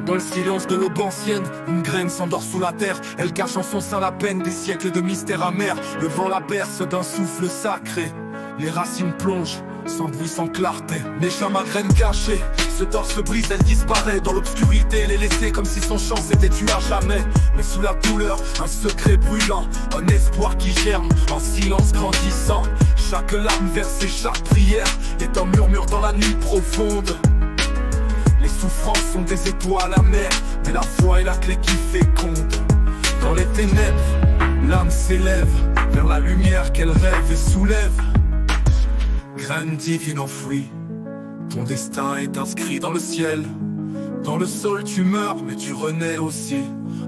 Dans le silence de l'aube ancienne, une graine s'endort sous la terre. Elle cache en son sein la peine des siècles de mystères amers. Le vent la berce d'un souffle sacré. Les racines plongent, sans bruit, sans clarté. Les chemins graines cachées, ce torse brise, elle disparaît. Dans l'obscurité, elle est laissée comme si son chant s'était tué à jamais. Mais sous la douleur, un secret brûlant, un espoir qui germe, en silence grandissant. Chaque larme versée, chaque prière est un murmure dans la nuit profonde. Les souffrances sont des étoiles amères, mais la foi est la clé qui féconde. Dans les ténèbres, l'âme s'élève vers la lumière qu'elle rêve et soulève. Graine divine enfouie, ton destin est inscrit dans le ciel. Dans le sol tu meurs, mais tu renais aussi,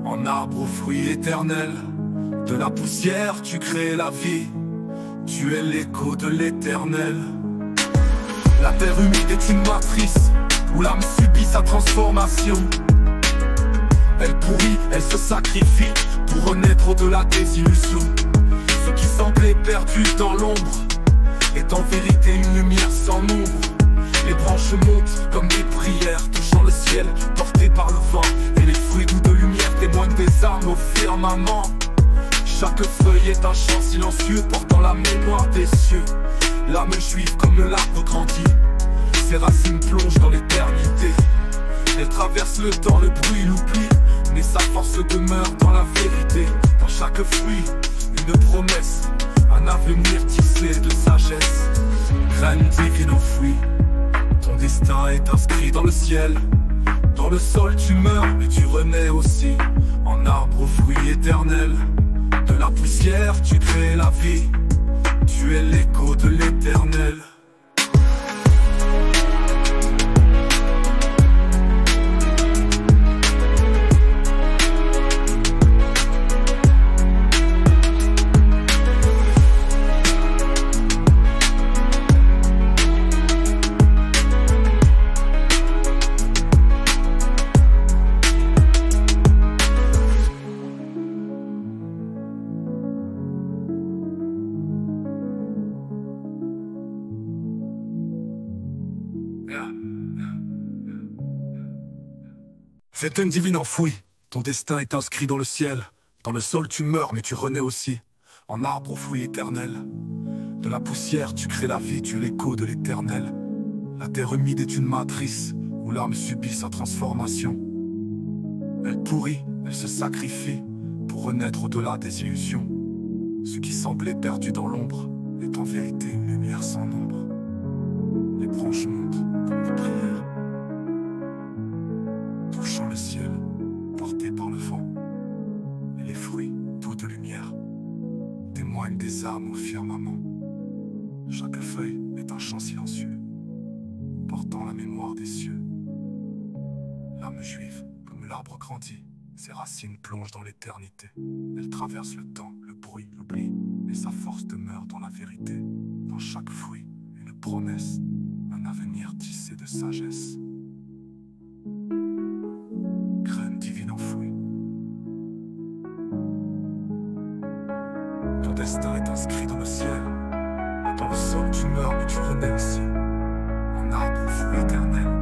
en arbre aux fruits éternels. De la poussière tu crées la vie, tu es l'écho de l'éternel. La terre humide est une matrice, où l'âme subit sa transformation. Elle pourrit, elle se sacrifie, pour renaître au-delà des illusions. Ce qui semblait perdu dans l'ombre est en vérité une lumière sans nombre. Les branches montent comme des prières, touchant le ciel, portées par le vent. Et les fruits doux de lumière témoignent des armes au firmament. Chaque feuille est un chant silencieux, portant la mémoire des cieux. L'âme juive comme l'arbre grandit, ses racines plongent dans l'éternité. Elle traverse le temps, le bruit, l'oubli, mais sa force demeure dans la vérité. Dans chaque fruit, une promesse, un avenir tissé de sagesse. Graine divine enfouie, ton destin est inscrit dans le ciel. Dans le sol tu meurs, mais tu renais aussi, en arbre aux fruits éternels. De la poussière tu crées la vie, tu es l'écho de l'éternel. C'est une divine enfouie, ton destin est inscrit dans le ciel. Dans le sol tu meurs mais tu renais aussi, en arbre aux fruits éternels. De la poussière tu crées la vie, tu es l'écho de l'éternel. La terre humide est une matrice, où l'âme subit sa transformation. Elle pourrit, elle se sacrifie, pour renaître au-delà des illusions. Ce qui semblait perdu dans l'ombre est en vérité une lumière sans nombre. Les branches montent comme des prières, touchant le ciel, porté par le vent. Et les fruits, doux de lumière, témoignent des âmes au firmament. Chaque feuille est un chant silencieux, portant la mémoire des cieux. L'âme juive, comme l'arbre grandit, ses racines plongent dans l'éternité. Elle traverse le temps, le bruit, l'oubli, et sa force demeure dans la vérité. Dans chaque fruit, une promesse, un avenir tissé de sagesse. Graine divine enfouie, ton destin est inscrit dans le ciel. Dans le sol tu meurs mais tu renais aussi, en arbre aux fruits éternels.